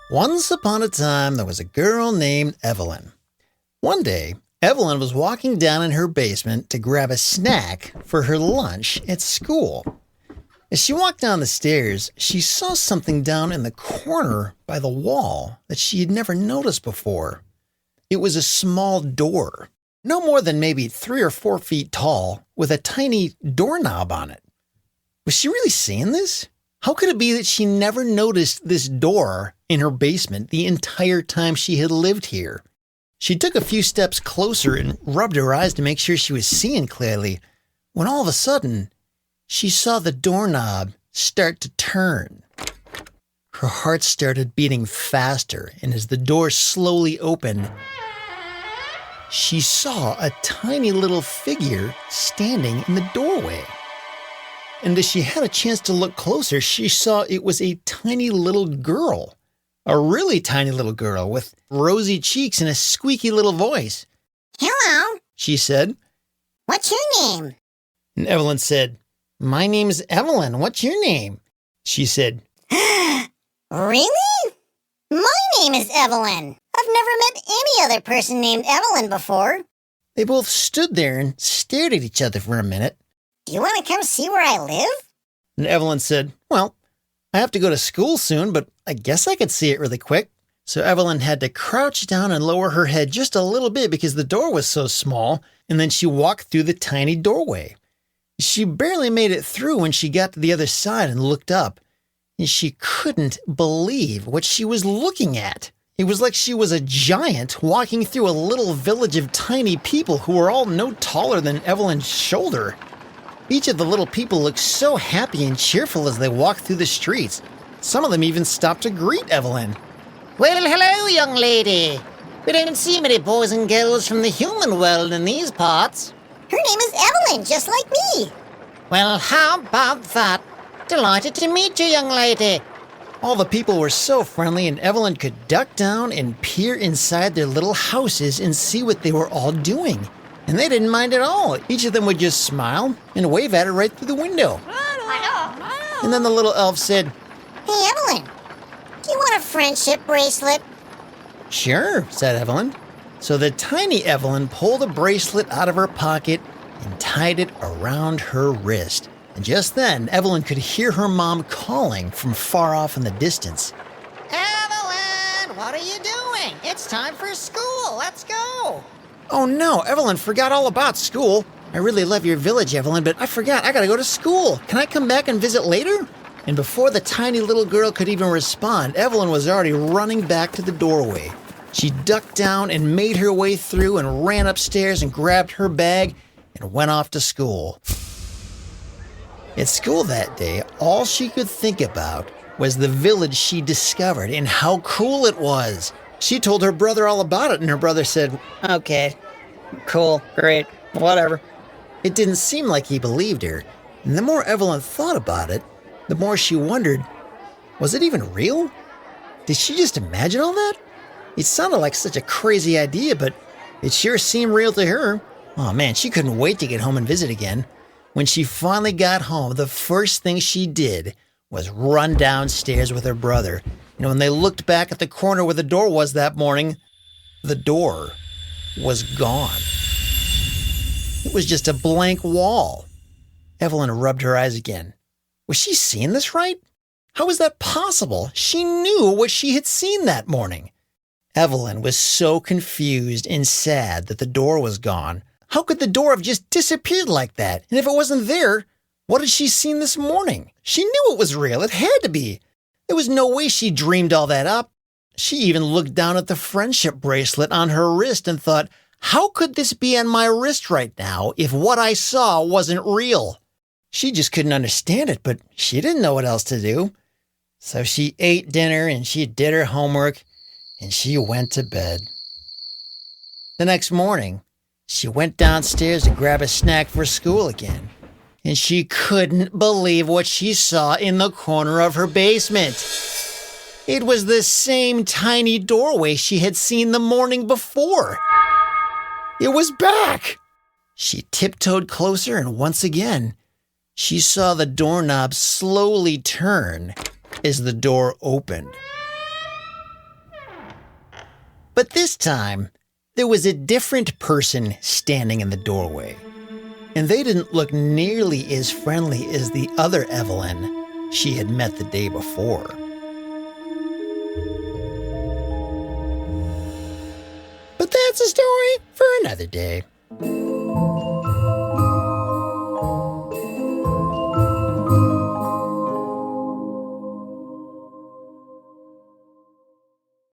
Once upon a time, there was a girl named Evelyn. One day, Evelyn was walking down in her basement to grab a snack for her lunch at school. As she walked down the stairs, she saw something down in the corner by the wall that she had never noticed before. It was a small door, no more than maybe 3 or 4 feet tall, with a tiny doorknob on it. Was she really seeing this? How could it be that she never noticed this door in her basement the entire time she had lived here? She took a few steps closer and rubbed her eyes to make sure she was seeing clearly, when all of a sudden, she saw the doorknob start to turn. Her heart started beating faster, and as the door slowly opened, she saw a tiny little figure standing in the doorway. And as she had a chance to look closer, she saw it was a tiny little girl. A really tiny little girl with rosy cheeks and a squeaky little voice. "Hello," she said. "What's your name?" And Evelyn said, "My name's Evelyn. What's your name?" She said, "Really? My name is Evelyn. I've never met any other person named Evelyn before." They both stood there and stared at each other for a minute. "Do you want to come see where I live?" And Evelyn said, "Well, I have to go to school soon, but I guess I could see it really quick." So Evelyn had to crouch down and lower her head just a little bit because the door was so small, and then she walked through the tiny doorway. She barely made it through when she got to the other side and looked up, and she couldn't believe what she was looking at. It was like she was a giant walking through a little village of tiny people who were all no taller than Evelyn's shoulder. Each of the little people looked so happy and cheerful as they walked through the streets. Some of them even stopped to greet Evelyn. "Well, hello, young lady. We don't see many boys and girls from the human world in these parts." "Her name is Evelyn, just like me." "Well, how about that? Delighted to meet you, young lady." All the people were so friendly, and Evelyn could duck down and peer inside their little houses and see what they were all doing. And they didn't mind at all. Each of them would just smile and wave at her right through the window. And then the little elf said, "Hey, Evelyn, do you want a friendship bracelet?" "Sure," said Evelyn. So the tiny Evelyn pulled a bracelet out of her pocket and tied it around her wrist. And just then, Evelyn could hear her mom calling from far off in the distance. "Evelyn, what are you doing? It's time for school. Let's go." Oh no, Evelyn forgot all about school. "I really love your village, Evelyn, but I forgot I gotta go to school. Can I come back and visit later?" And before the tiny little girl could even respond, Evelyn was already running back to the doorway. She ducked down and made her way through and ran upstairs and grabbed her bag and went off to school. At school that day, all she could think about was the village she discovered and how cool it was. She told her brother all about it, and her brother said, "Okay, cool, great, whatever." It didn't seem like he believed her, and the more Evelyn thought about it, the more she wondered, was it even real? Did she just imagine all that? It sounded like such a crazy idea, but it sure seemed real to her. Oh man, she couldn't wait to get home and visit again. When she finally got home, the first thing she did was run downstairs with her brother. And when they looked back at the corner where the door was that morning, the door was gone. It was just a blank wall. Evelyn rubbed her eyes again. Was she seeing this right? How was that possible? She knew what she had seen that morning. Evelyn was so confused and sad that the door was gone. How could the door have just disappeared like that? And if it wasn't there, what had she seen this morning? She knew it was real. It had to be. There was no way she dreamed all that up. She even looked down at the friendship bracelet on her wrist and thought, how could this be on my wrist right now if what I saw wasn't real? She just couldn't understand it, but she didn't know what else to do. So she ate dinner and she did her homework and she went to bed. The next morning, she went downstairs to grab a snack for school again. And she couldn't believe what she saw in the corner of her basement. It was the same tiny doorway she had seen the morning before. It was back! She tiptoed closer, and once again, she saw the doorknob slowly turn as the door opened. But this time, there was a different person standing in the doorway, and they didn't look nearly as friendly as the other Evelyn she had met the day before. But that's a story for another day.